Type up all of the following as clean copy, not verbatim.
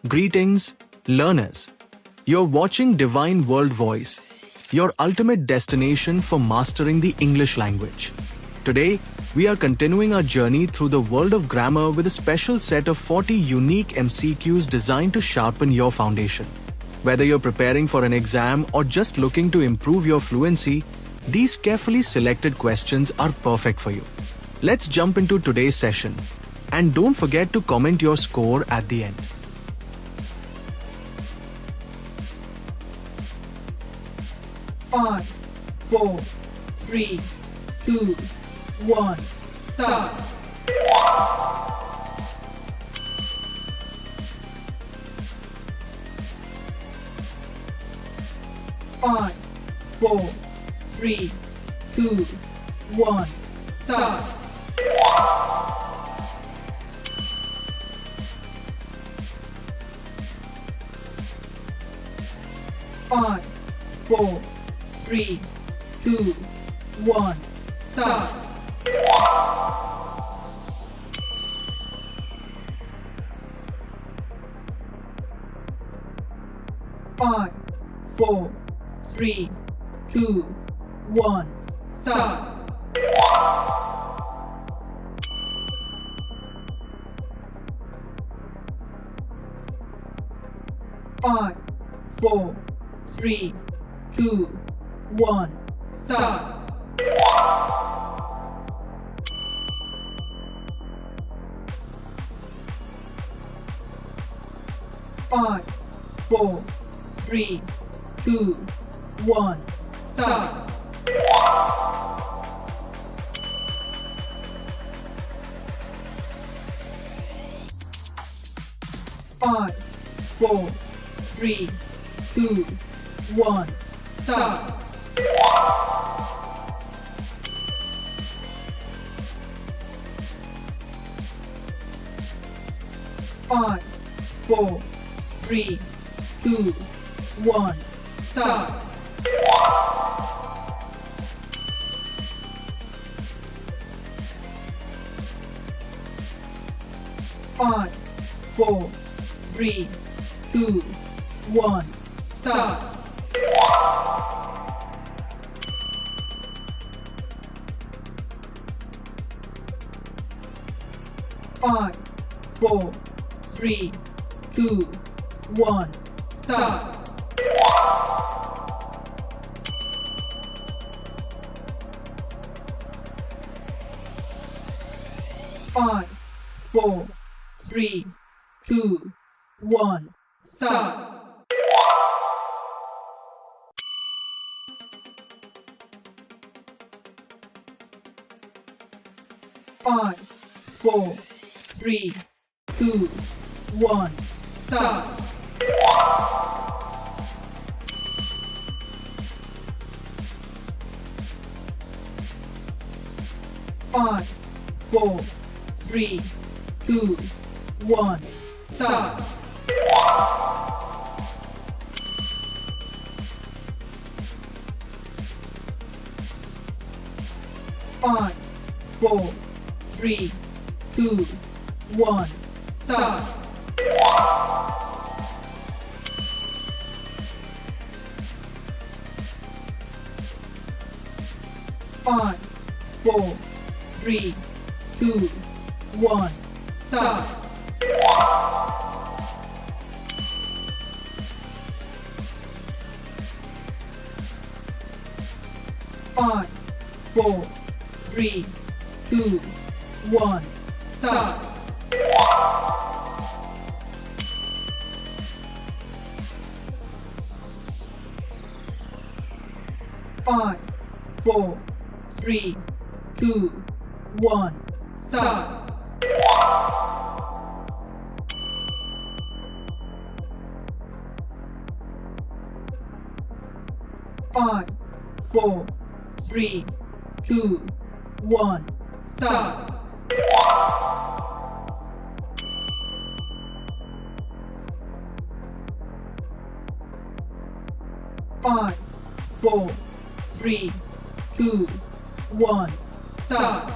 Greetings, learners. You're watching Divine World Voice, your ultimate destination for mastering the English language. Today, we are continuing our journey through the world of grammar with a special set of 40 unique MCQs designed to sharpen your foundation. Whether you're preparing for an exam or just looking to improve your fluency, these carefully selected questions are perfect for you. Let's jump into today's session. And don't forget to comment your score at the end. Five, 4, 3, 2, 1, start. 5, 4, 3, 2, 1, start. 5, 4, 3, 2, 1, start. 5, 4, 3, 2, 1, start. 5, 4, 3, 2, 1, start. 5, 4, 3, 2, 1, start. 5, 4, 3, 2, 1, start. 5, 4, 3, 2, 1, start. 5, 4, 3, 2, 1, start. 5, 4, 3, 2, 1, start. 5, 4, 3, 2, 1, start. 5, 4, 3, 2, 1, start. 5, 4, 3, 2, 1, start. 5, 4, 3, 2, 1, start. 5, 4, 3, 2, 1, start. 5, 4, 3, 2, 1, start. 5, 4, 3, 2, 1, start. 5, 4, 3, 2, 1, start. 5, 4, 3, 2, 1, start. 5,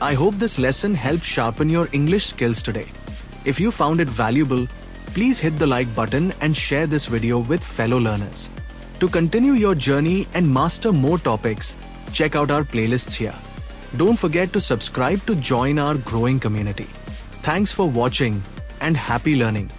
I hope this lesson helped sharpen your English skills today. If you found it valuable, please hit the like button and share this video with fellow learners. To continue your journey and master more topics, check out our playlists here. Don't forget to subscribe to join our growing community. Thanks for watching and happy learning.